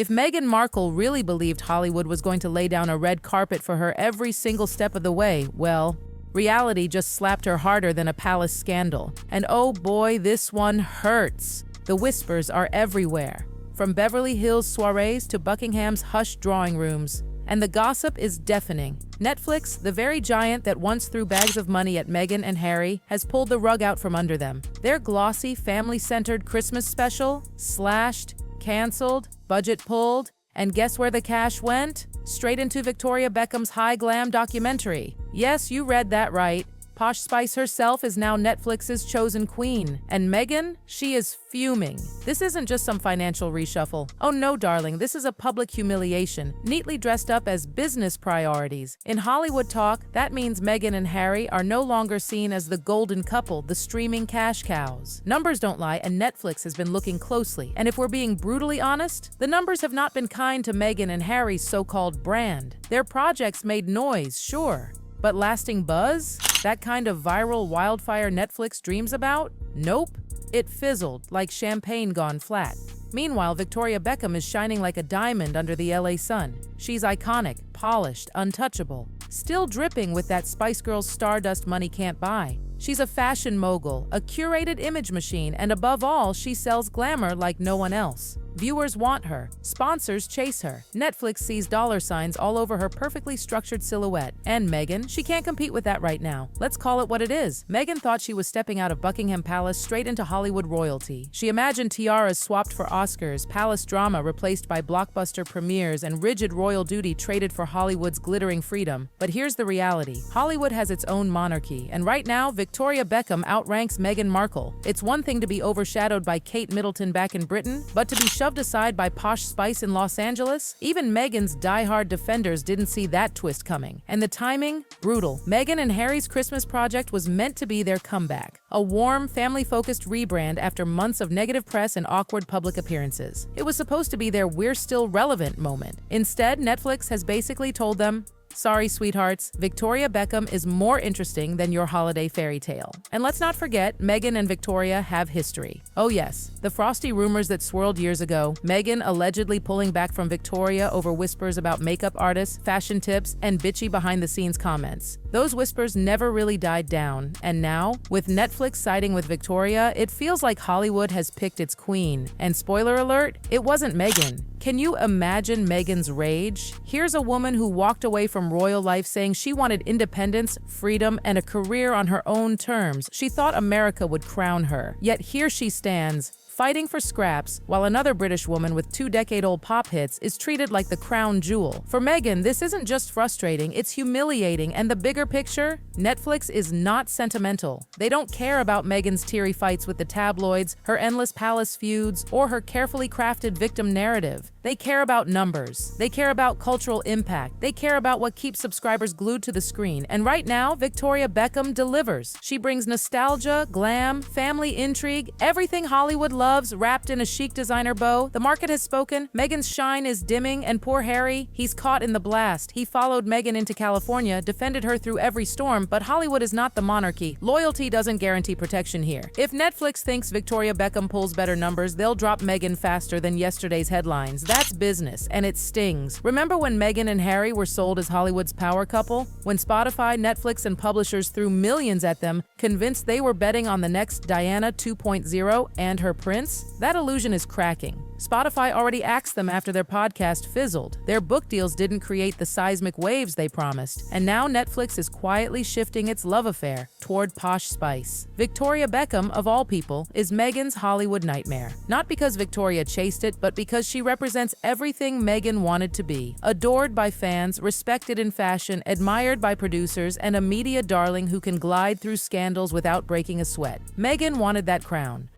If Meghan Markle really believed Hollywood was going to lay down a red carpet for her every single step of the way, well, reality just slapped her harder than a palace scandal. And oh boy, this one hurts. The whispers are everywhere, from Beverly Hills soirees to Buckingham's hushed drawing rooms. And the gossip is deafening. Netflix, the very giant that once threw bags of money at Meghan and Harry, has pulled the rug out from under them. Their glossy, family-centered Christmas special, slashed, canceled, budget pulled, and guess where the cash went? Straight into Victoria Beckham's high glam documentary. Yes, you read that right. Posh Spice herself is now Netflix's chosen queen. And Meghan, she is fuming. This isn't just some financial reshuffle. Oh no, darling, this is a public humiliation, neatly dressed up as business priorities. In Hollywood talk, that means Meghan and Harry are no longer seen as the golden couple, the streaming cash cows. Numbers don't lie, and Netflix has been looking closely. And if we're being brutally honest, the numbers have not been kind to Meghan and Harry's so-called brand. Their projects made noise, sure. But lasting buzz? That kind of viral wildfire Netflix dreams about? Nope. It fizzled like champagne gone flat. Meanwhile, Victoria Beckham is shining like a diamond under the LA sun. She's iconic, polished, untouchable, still dripping with that Spice Girls stardust money can't buy. She's a fashion mogul, a curated image machine, and above all, she sells glamour like no one else. Viewers want her. Sponsors chase her. Netflix sees dollar signs all over her perfectly structured silhouette. And Meghan, she can't compete with that right now. Let's call it what it is. Meghan thought she was stepping out of Buckingham Palace straight into Hollywood royalty. She imagined tiaras swapped for Oscars, palace drama replaced by blockbuster premieres, and rigid royal duty traded for Hollywood's glittering freedom. But here's the reality. Hollywood has its own monarchy, and right now, Victoria Beckham outranks Meghan Markle. It's one thing to be overshadowed by Kate Middleton back in Britain, but to be shoved aside by Posh Spice in Los Angeles? Even Meghan's die-hard defenders didn't see that twist coming. And the timing? Brutal. Meghan and Harry's Christmas project was meant to be their comeback. A warm, family-focused rebrand after months of negative press and awkward public appearances. It was supposed to be their "we're still relevant" moment. Instead, Netflix has basically told them, sorry, sweethearts, Victoria Beckham is more interesting than your holiday fairy tale. And let's not forget, Meghan and Victoria have history. Oh yes, the frosty rumors that swirled years ago, Meghan allegedly pulling back from Victoria over whispers about makeup artists, fashion tips, and bitchy behind-the-scenes comments. Those whispers never really died down, and now, with Netflix siding with Victoria, it feels like Hollywood has picked its queen. And spoiler alert, it wasn't Meghan. Can you imagine Meghan's rage? Here's a woman who walked away from royal life saying she wanted independence, freedom, and a career on her own terms. She thought America would crown her. Yet here she stands, fighting for scraps, while another British woman with 2-decade-old pop hits is treated like the crown jewel. For Meghan, this isn't just frustrating, it's humiliating, and the bigger picture? Netflix is not sentimental. They don't care about Meghan's teary fights with the tabloids, her endless palace feuds, or her carefully crafted victim narrative. They care about numbers. They care about cultural impact. They care about what keeps subscribers glued to the screen. And right now, Victoria Beckham delivers. She brings nostalgia, glam, family intrigue, everything Hollywood loves wrapped in a chic designer bow. The market has spoken. Meghan's shine is dimming, and poor Harry, he's caught in the blast. He followed Meghan into California, defended her through every storm, but Hollywood is not the monarchy. Loyalty doesn't guarantee protection here. If Netflix thinks Victoria Beckham pulls better numbers, they'll drop Meghan faster than yesterday's headlines. That's business, and it stings. Remember when Meghan and Harry were sold as Hollywood's power couple? When Spotify, Netflix, and publishers threw millions at them, convinced they were betting on the next Diana 2.0 and her prince? That illusion is cracking. Spotify already axed them after their podcast fizzled. Their book deals didn't create the seismic waves they promised. And now Netflix is quietly shifting its love affair toward Posh Spice. Victoria Beckham, of all people, is Meghan's Hollywood nightmare. Not because Victoria chased it, but because she represents everything Meghan wanted to be. Adored by fans, respected in fashion, admired by producers, and a media darling who can glide through scandals without breaking a sweat. Meghan wanted that crown.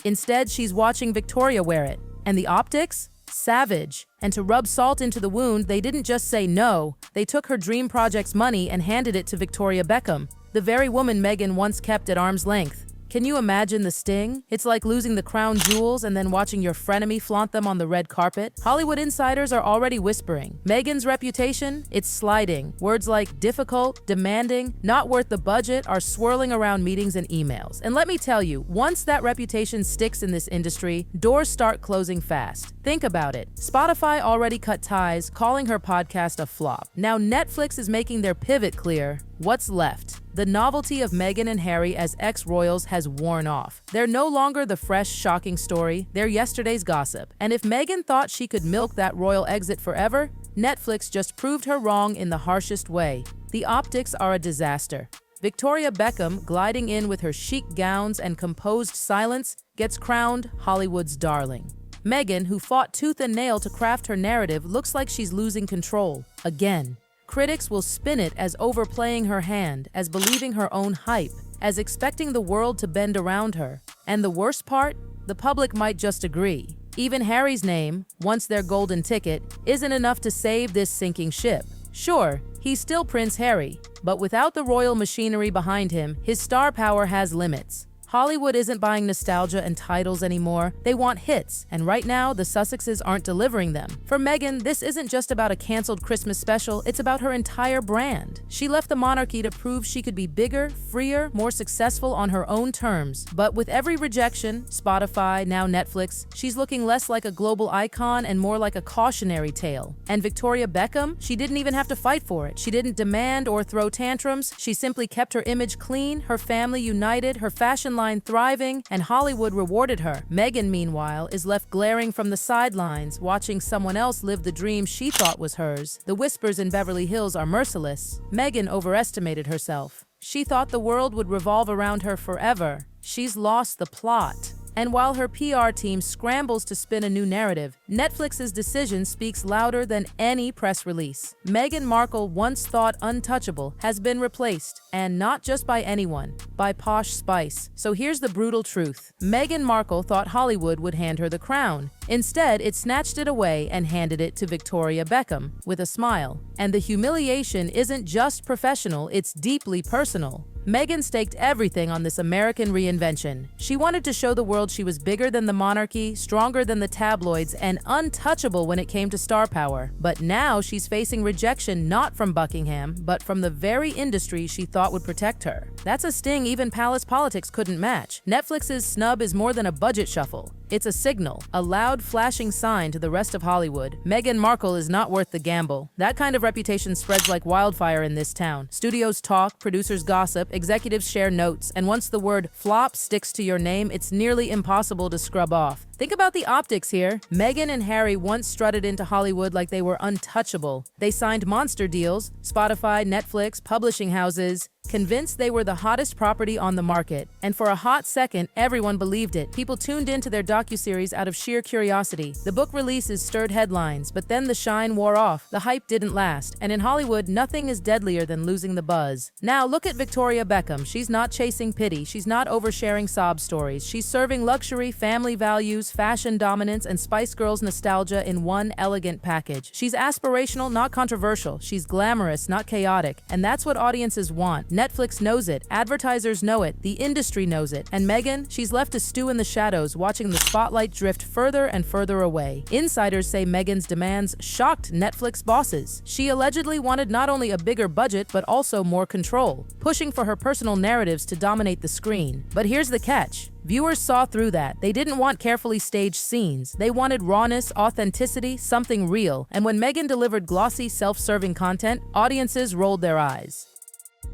Instead, she's watching Victoria wear it. And the optics? Savage. And to rub salt into the wound, they didn't just say no. They took her dream project's money and handed it to Victoria Beckham, the very woman Meghan once kept at arm's length. Can you imagine the sting? It's like losing the crown jewels and then watching your frenemy flaunt them on the red carpet. Hollywood insiders are already whispering. Meghan's reputation? It's sliding. Words like difficult, demanding, not worth the budget are swirling around meetings and emails. And let me tell you, once that reputation sticks in this industry, doors start closing fast. Think about it. Spotify already cut ties, calling her podcast a flop. Now Netflix is making their pivot clear. What's left? The novelty of Meghan and Harry as ex-royals has worn off. They're no longer the fresh, shocking story, they're yesterday's gossip. And if Meghan thought she could milk that royal exit forever, Netflix just proved her wrong in the harshest way. The optics are a disaster. Victoria Beckham, gliding in with her chic gowns and composed silence, gets crowned Hollywood's darling. Meghan, who fought tooth and nail to craft her narrative, looks like she's losing control. Again. Critics will spin it as overplaying her hand, as believing her own hype, as expecting the world to bend around her. And the worst part? The public might just agree. Even Harry's name, once their golden ticket, isn't enough to save this sinking ship. Sure, he's still Prince Harry, but without the royal machinery behind him, his star power has limits. Hollywood isn't buying nostalgia and titles anymore. They want hits, and right now, the Sussexes aren't delivering them. For Meghan, this isn't just about a canceled Christmas special, it's about her entire brand. She left the monarchy to prove she could be bigger, freer, more successful on her own terms. But with every rejection, Spotify, now Netflix, she's looking less like a global icon and more like a cautionary tale. And Victoria Beckham, she didn't even have to fight for it. She didn't demand or throw tantrums. She simply kept her image clean, her family united, her fashion line thriving, and Hollywood rewarded her. Meghan, meanwhile, is left glaring from the sidelines, watching someone else live the dream she thought was hers. The whispers in Beverly Hills are merciless. Meghan overestimated herself. She thought the world would revolve around her forever. She's lost the plot. And while her PR team scrambles to spin a new narrative, Netflix's decision speaks louder than any press release. Meghan Markle, once thought untouchable, has been replaced, and not just by anyone, by Posh Spice. So here's the brutal truth. Meghan Markle thought Hollywood would hand her the crown. Instead, it snatched it away and handed it to Victoria Beckham, with a smile. And the humiliation isn't just professional, it's deeply personal. Meghan staked everything on this American reinvention. She wanted to show the world she was bigger than the monarchy, stronger than the tabloids, and untouchable when it came to star power. But now she's facing rejection not from Buckingham, but from the very industry she thought would protect her. That's a sting even palace politics couldn't match. Netflix's snub is more than a budget shuffle. It's a signal, a loud, flashing sign to the rest of Hollywood. Meghan Markle is not worth the gamble. That kind of reputation spreads like wildfire in this town. Studios talk, producers gossip, executives share notes, and once the word flop sticks to your name, it's nearly impossible to scrub off. Think about the optics here. Meghan and Harry once strutted into Hollywood like they were untouchable. They signed monster deals, Spotify, Netflix, publishing houses, convinced they were the hottest property on the market. And for a hot second, everyone believed it. People tuned into their docuseries out of sheer curiosity. The book releases stirred headlines, but then the shine wore off. The hype didn't last. And in Hollywood, nothing is deadlier than losing the buzz. Now look at Victoria Beckham. She's not chasing pity. She's not oversharing sob stories. She's serving luxury, family values, fashion dominance, and Spice Girls nostalgia in one elegant package. She's aspirational, not controversial. She's glamorous, not chaotic. And that's what audiences want. Netflix knows it, advertisers know it, the industry knows it, and Meghan, she's left to stew in the shadows, watching the spotlight drift further and further away. Insiders say Meghan's demands shocked Netflix bosses. She allegedly wanted not only a bigger budget, but also more control, pushing for her personal narratives to dominate the screen. But here's the catch. Viewers saw through that. They didn't want carefully staged scenes. They wanted rawness, authenticity, something real. And when Meghan delivered glossy, self-serving content, audiences rolled their eyes.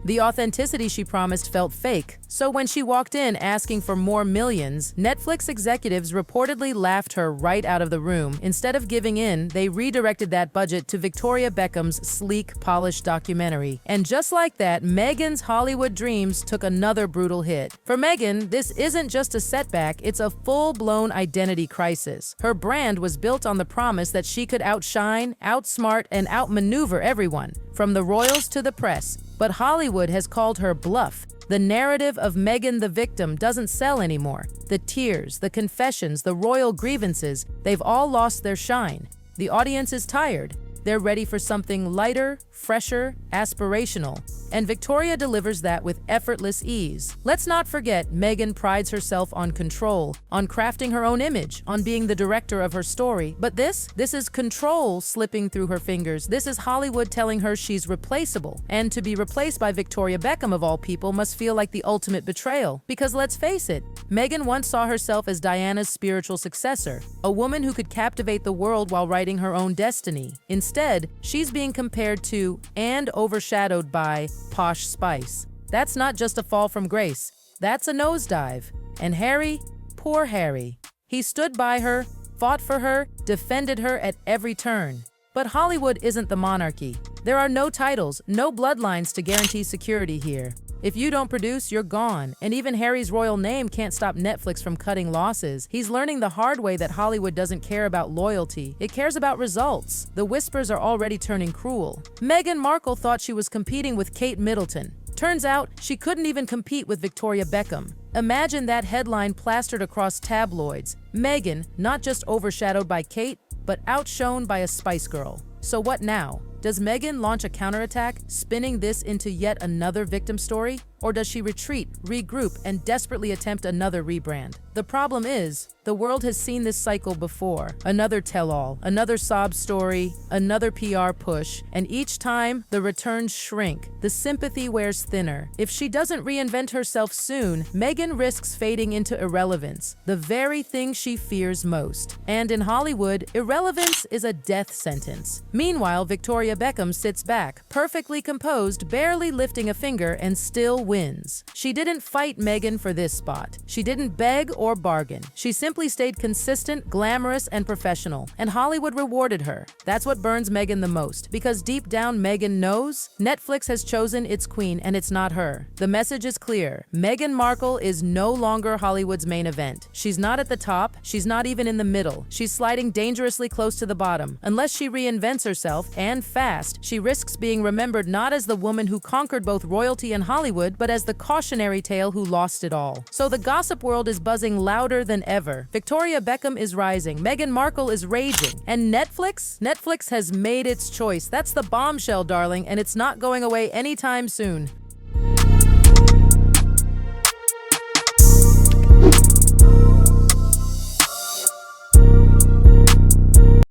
The authenticity she promised felt fake, so when she walked in asking for more millions, Netflix executives reportedly laughed her right out of the room. Instead of giving in, they redirected that budget to Victoria Beckham's sleek, polished documentary. And just like that, Meghan's Hollywood dreams took another brutal hit. For Meghan, this isn't just a setback, it's a full-blown identity crisis. Her brand was built on the promise that she could outshine, outsmart, and outmaneuver everyone, from the royals to the press. But Hollywood has called her bluff. The narrative of Meghan the victim doesn't sell anymore. The tears, the confessions, the royal grievances, they've all lost their shine. The audience is tired. They're ready for something lighter, fresher, aspirational. And Victoria delivers that with effortless ease. Let's not forget, Meghan prides herself on control, on crafting her own image, on being the director of her story. But this is control slipping through her fingers. This is Hollywood telling her she's replaceable. And to be replaced by Victoria Beckham of all people must feel like the ultimate betrayal. Because let's face it, Meghan once saw herself as Diana's spiritual successor, a woman who could captivate the world while writing her own destiny. Instead, she's being compared to and overshadowed by Posh Spice. That's not just a fall from grace, that's a nosedive. And Harry, poor Harry. He stood by her, fought for her, defended her at every turn. But Hollywood isn't the monarchy. There are no titles, no bloodlines to guarantee security here. If you don't produce, you're gone. And even Harry's royal name can't stop Netflix from cutting losses. He's learning the hard way that Hollywood doesn't care about loyalty. It cares about results. The whispers are already turning cruel. Meghan Markle thought she was competing with Kate Middleton. Turns out, she couldn't even compete with Victoria Beckham. Imagine that headline plastered across tabloids. Meghan, not just overshadowed by Kate, but outshone by a Spice Girl. So what now? Does Meghan launch a counterattack, spinning this into yet another victim story? Or does she retreat, regroup, and desperately attempt another rebrand? The problem is, the world has seen this cycle before. Another tell-all, another sob story, another PR push, and each time, the returns shrink. The sympathy wears thinner. If she doesn't reinvent herself soon, Meghan risks fading into irrelevance, the very thing she fears most. And in Hollywood, irrelevance is a death sentence. Meanwhile, Victoria Beckham sits back, perfectly composed, barely lifting a finger, and still wins. She didn't fight Meghan for this spot. She didn't beg or bargain. She simply stayed consistent, glamorous, and professional, and Hollywood rewarded her. That's what burns Meghan the most, because deep down Meghan knows Netflix has chosen its queen and it's not her. The message is clear. Meghan Markle is no longer Hollywood's main event. She's not at the top, she's not even in the middle. She's sliding dangerously close to the bottom. Unless she reinvents herself, and fast, she risks being remembered not as the woman who conquered both royalty and Hollywood, but as the cautionary tale who lost it all. So the gossip world is buzzing louder than ever. Victoria Beckham is rising, Meghan Markle is raging, and Netflix has made its choice. That's the bombshell, darling, and it's not going away anytime soon.